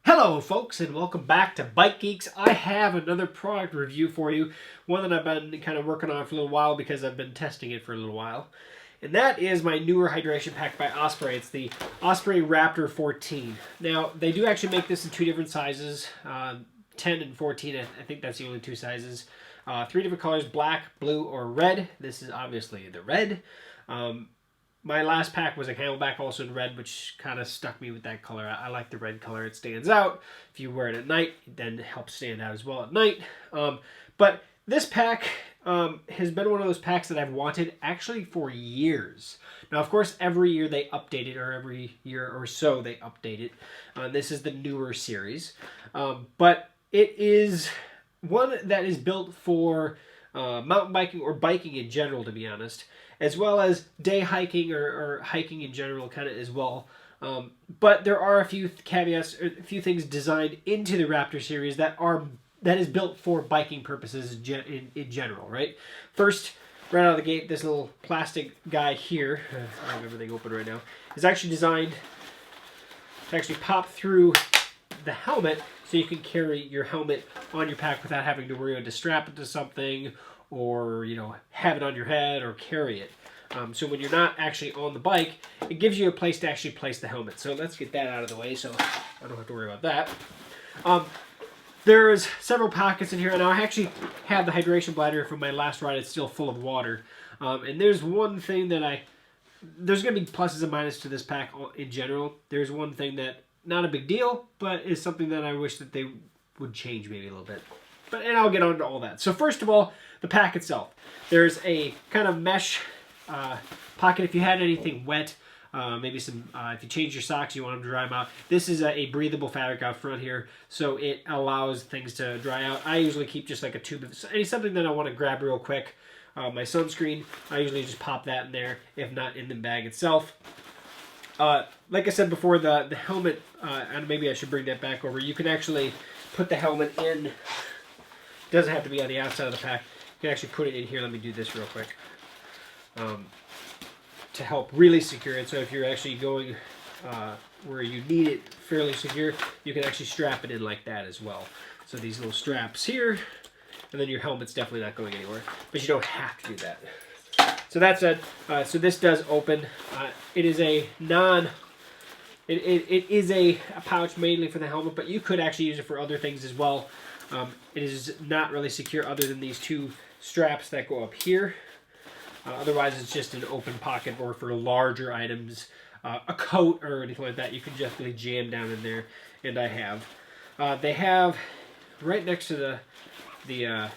Hello folks and welcome back to BikeGeeks. I have another product review for you, one that I've been kind of working on for a little while because I've been testing it for a little while. And that is my newer hydration pack by Osprey. It's the Osprey Raptor 14. Now, they do actually make this in two different sizes, 10 and 14. I think that's the only two sizes. Three different colors, black, blue, or red. This is obviously the red. My last pack was a Camelback, also in red, which kind of stuck me with that color. I like the red color. It stands out. If you wear it at night, it then helps stand out as well at night. But this pack has been one of those packs that I've wanted actually for years. Now, of course, every year they update it, or every year or so they update it. This is the newer series. But it is one that is built for mountain biking or biking in general, to be honest, as well as day hiking or hiking in general kind of as well. But there are a few caveats, a few things designed into the Raptor series that is built for biking purposes in general, right? First, right out of the gate, this little plastic guy here, I have everything open right now, is actually designed to actually pop through the helmet so you can carry your helmet on your pack without having to worry about to strap it to something or, you know, have it on your head or carry it. So when you're not actually on the bike, it gives you a place to actually place the helmet. So let's get that out of the way so I don't have to worry about that. There's several pockets in here, and I actually have the hydration bladder from my last ride. It's still full of water. And there's one thing that there's going to be pluses and minuses to this pack in general. There's one thing that, not a big deal, but is something that I wish that they would change maybe a little bit. And I'll get on to all that. So first of all, the pack itself. There's a kind of mesh pocket if you had anything wet. Maybe some, if you change your socks, you want them to dry them out. This is a breathable fabric out front here, so it allows things to dry out. I usually keep just like a tube of something that I want to grab real quick. My sunscreen, I usually just pop that in there, if not in the bag itself. Like I said before, the helmet, and maybe I should bring that back over. You can actually put the helmet in. It doesn't have to be on the outside of the pack. You can actually put it in here. Let me do this real quick. To help really secure it. So if you're actually going where you need it fairly secure, you can actually strap it in like that as well. So these little straps here, and then your helmet's definitely not going anywhere. But you don't have to do that. So that said, so this does open. It is a it is a pouch mainly for the helmet, but you could actually use it for other things as well. It is not really secure other than these two straps that go up here. Otherwise, it's just an open pocket, or for larger items, a coat or anything like that, you can just really jam down in there, and I have. They have, right next to the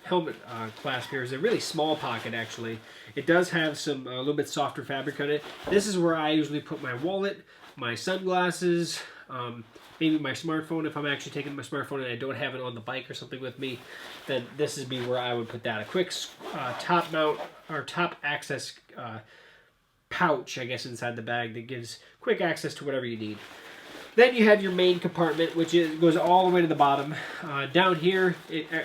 helmet clasp here, is a really small pocket, actually. It does have some a little bit softer fabric on it. This is where I usually put my wallet, my sunglasses, maybe my smartphone. If I'm actually taking my smartphone and I don't have it on the bike or something with me, then this is where I would put that. A quick top mount or top access pouch, I guess, inside the bag that gives quick access to whatever you need. Then you have your main compartment, which goes all the way to the bottom. Down here,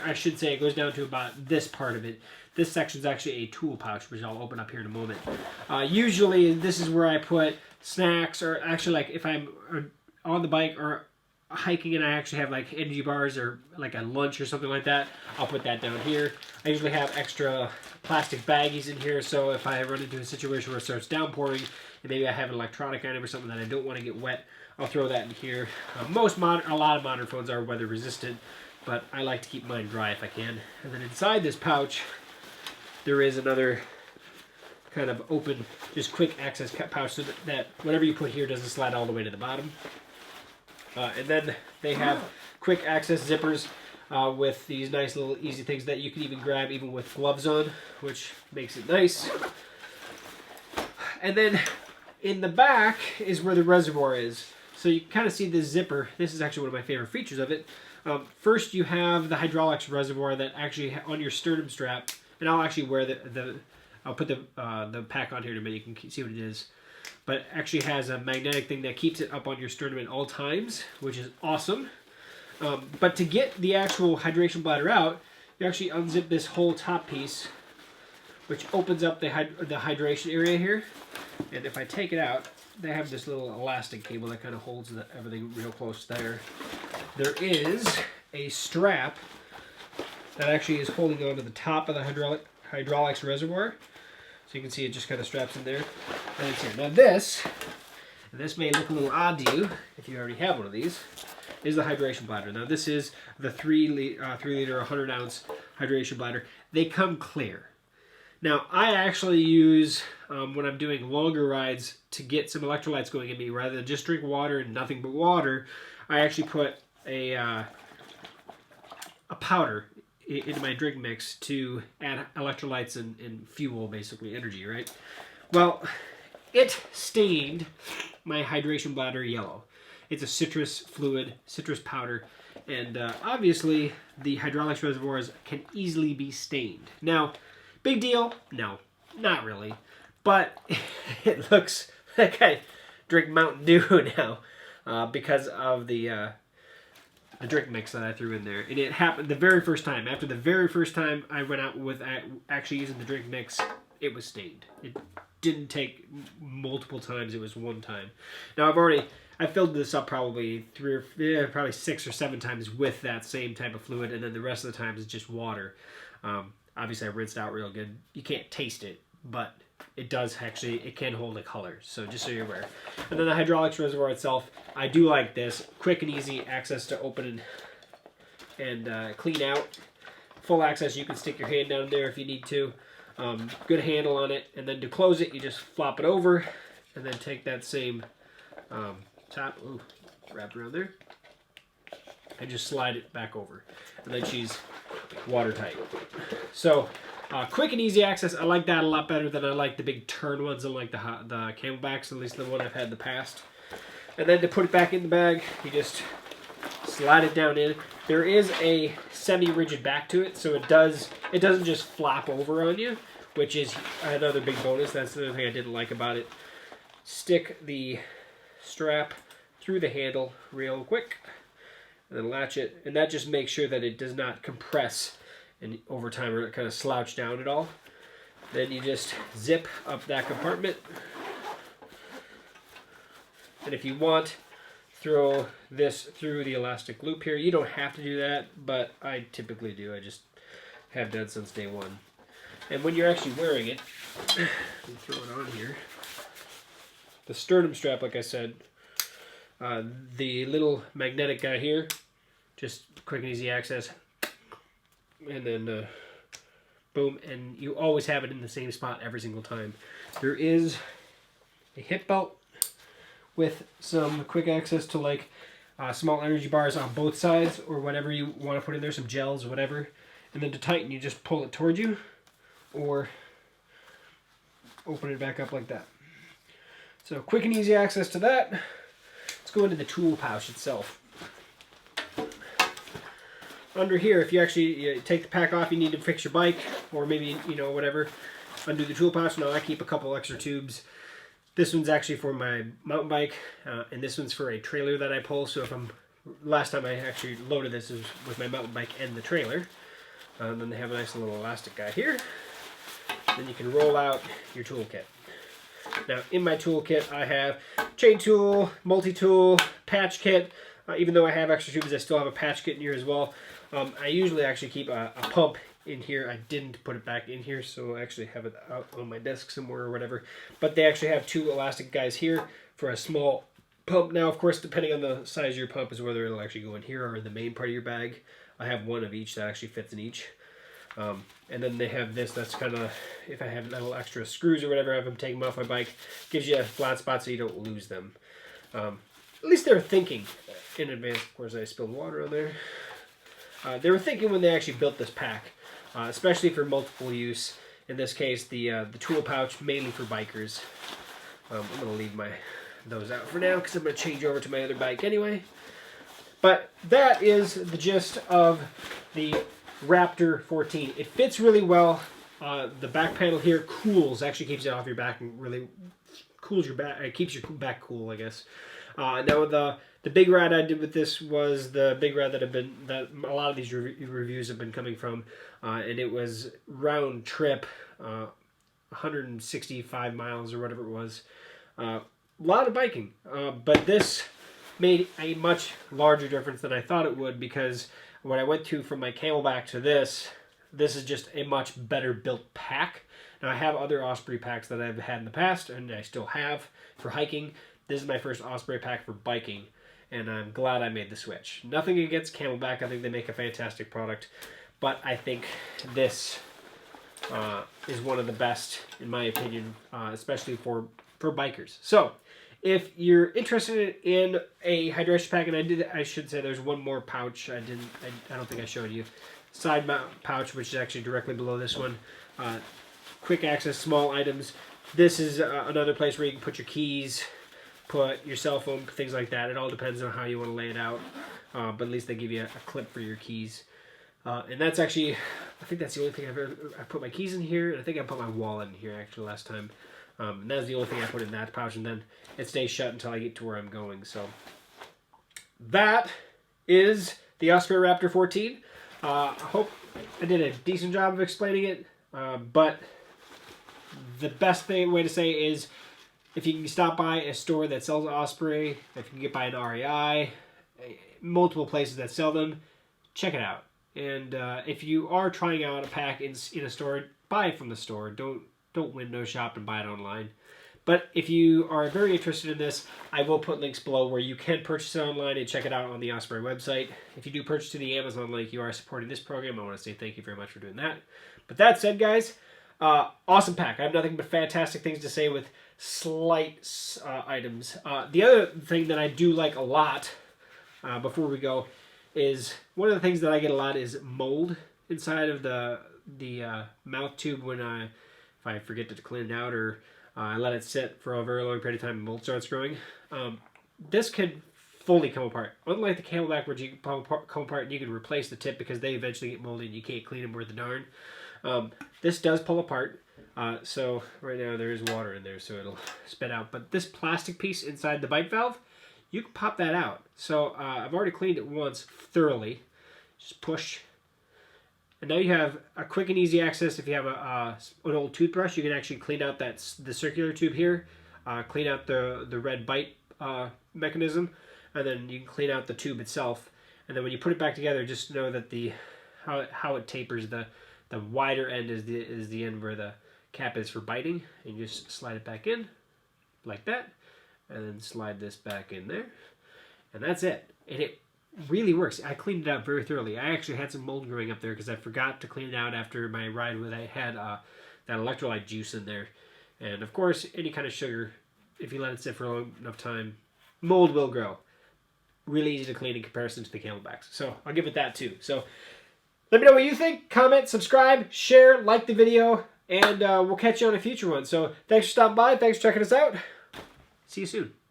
I should say, it goes down to about this part of it. This section is actually a tool pouch, which I'll open up here in a moment. Usually, this is where I put snacks, or actually, like if I'm on the bike or hiking and I actually have like energy bars or like a lunch or something like that, I'll put that down here. I usually have extra plastic baggies in here, so if I run into a situation where it starts downpouring and maybe I have an electronic item or something that I don't want to get wet, I'll throw that in here. A lot of modern phones are weather resistant, but I like to keep mine dry if I can. And then inside this pouch, there is another kind of open, just quick access pouch, so that whatever you put here doesn't slide all the way to the bottom. And then they have quick access zippers with these nice little easy things that you can even grab even with gloves on, which makes it nice. And then in the back is where the reservoir is. So you kind of see this zipper. This is actually one of my favorite features of it. First you have the hydraulics reservoir that actually on your sternum strap, and I'll actually wear I'll put the pack on here in a minute. You can see what it is. But it actually has a magnetic thing that keeps it up on your sternum at all times, which is awesome. But to get the actual hydration bladder out, you actually unzip this whole top piece, which opens up the hydration area here. And if I take it out, they have this little elastic cable that kind of holds everything real close there. There is a strap that actually is holding onto the top of the hydraulics reservoir. So you can see it just kind of straps in there. And it's here. Now this may look a little odd to you if you already have one of these, is the hydration bladder. Now this is the 3 liter 100 ounce hydration bladder. They come clear. Now I actually use, when I'm doing longer rides, to get some electrolytes going in me, rather than just drink water and nothing but water, I actually put a powder into my drink mix to add electrolytes and fuel, basically energy, right? Well, it stained my hydration bladder yellow. It's a citrus fluid, citrus powder, and obviously the hydraulics reservoirs can easily be stained. Now, big deal? No, not really. But it looks like I drink Mountain Dew now because of the drink mix that I threw in there. And it happened the very first time. After the very first time I went out with actually using the drink mix, it was stained. It didn't take multiple times. It was one time. Now I filled this up probably probably 6 or 7 times with that same type of fluid, and then the rest of the times it's just water. Obviously I rinsed out real good. You can't taste it, but it does actually, it can hold a color, so just so you're aware. And then the hydraulics reservoir itself, I do like this. Quick and easy access to open and clean out. Full access, you can stick your hand down there if you need to. Good handle on it, and then to close it, you just flop it over, and then take that same top, wrapped around there, and just slide it back over. And then she's watertight. So, quick and easy access. I like that a lot better than I like the big turn ones and like the Camelbacks, at least the one I've had in the past. And then to put it back in the bag, you just slide it down in. There is a semi-rigid back to it, so it doesn't just flop over on you, which is another big bonus. That's the other thing I didn't like about it. Stick the strap through the handle real quick, and then latch it, and that just makes sure that it does not compress and over time or kind of slouch down at all. Then you just zip up that compartment, and if you want, throw this through the elastic loop here. You don't have to do that, but I typically do. I just have done since day one. And when you're actually wearing it, let me throw it on here. The sternum strap, like I said, the little magnetic guy here, just quick and easy access, and then boom, and you always have it in the same spot every single time. There is a hip belt with some quick access to like small energy bars on both sides, or whatever you want to put in there, some gels or whatever. And then to tighten, you just pull it towards you, or open it back up like that. So quick and easy access to that. Let's go into the tool pouch itself. Under here, if you actually take the pack off, you need to fix your bike, or maybe, whatever, undo the tool pouch. Now I keep a couple extra tubes. This one's actually for my mountain bike, and this one's for a trailer that I pull. So last time I actually loaded this was with my mountain bike and the trailer. Then they have a nice little elastic guy here. Then you can roll out your toolkit. Now in my toolkit I have chain tool, multi-tool, patch kit. Even though I have extra tubes, I still have a patch kit in here as well. I usually actually keep a pump in here. I didn't put it back in here, so I actually have it out on my desk somewhere or whatever. But they actually have 2 elastic guys here for a small pump. Now, of course, depending on the size of your pump is whether it'll actually go in here or in the main part of your bag. I have one of each that actually fits in each. And then they have this, that's kind of, if I have little extra screws or whatever, I have them take them off my bike. Gives you a flat spot so you don't lose them. At least they were thinking in advance. Of course, I spilled water on there. They were thinking when they actually built this pack, especially for multiple use. In this case, the tool pouch, mainly for bikers. I'm going to leave those out for now because I'm going to change over to my other bike anyway. But that is the gist of the Raptor 14. It fits really well. The back panel here cools, actually keeps it off your back and really cools your back. It keeps your back cool, I guess. Now the big ride I did with this was the big ride that a lot of these reviews have been coming from, and it was round trip 165 miles or whatever it was. A lot of biking, but this made a much larger difference than I thought it would, because when I went to from my Camelback to this is just a much better built pack. Now, I have other Osprey packs that I've had in the past, and I still have for hiking. This is my first Osprey pack for biking, and I'm glad I made the switch. Nothing against Camelback. I think they make a fantastic product, but I think this is one of the best, in my opinion, especially for bikers. So, if you're interested in a hydration pack, and I should say there's one more pouch. I don't think I showed you. Side mount pouch, which is actually directly below this one. Quick access, small items. This is another place where you can put your keys, put your cell phone, things like that. It all depends on how you want to lay it out. But at least they give you a clip for your keys. And that's actually, I think that's the only thing I put my keys in here, and I think I put my wallet in here actually last time. And that's the only thing I put in that pouch, and then it stays shut until I get to where I'm going. So that is the Osprey Raptor 14. I hope I did a decent job of explaining it, but the best way to say it is, if you can stop by a store that sells Osprey, if you can get by an REI, multiple places that sell them, check it out. And if you are trying out a pack in a store, buy it from the store. Don't window shop and buy it online. But if you are very interested in this, I will put links below where you can purchase it online and check it out on the Osprey website. If you do purchase to the Amazon link, you are supporting this program. I want to say thank you very much for doing that. But that said, guys, awesome pack. I have nothing but fantastic things to say with slight items. The other thing that I do like a lot, before we go, is one of the things that I get a lot is mold inside of the mouth tube when if I forget to clean it out, or I let it sit for a very long period of time and mold starts growing. This can fully come apart. Unlike the Camelback, where you can come apart and you can replace the tip because they eventually get moldy and you can't clean them worth a darn. This does pull apart. So right now there is water in there, so it'll spit out. But this plastic piece inside the bite valve, you can pop that out. So I've already cleaned it once thoroughly. Just push. And now you have a quick and easy access. If you have an old toothbrush, you can actually clean out the circular tube here, clean out the red bite mechanism, and then you can clean out the tube itself. And then when you put it back together, just know that how it tapers, the wider end is the end where the cap is for biting, and you just slide it back in like that, and then slide this back in there, and that's it. And it really works. I cleaned it out very thoroughly. I actually had some mold growing up there because I forgot to clean it out after my ride where I had that electrolyte juice in there. And of course, any kind of sugar, if you let it sit for a long enough time, mold will grow. Really easy to clean in comparison to the Camelbacks. So I'll give it that too. So let me know what you think. Comment, subscribe, share, like the video, and we'll catch you on a future one. So thanks for stopping by. Thanks for checking us out. See you soon.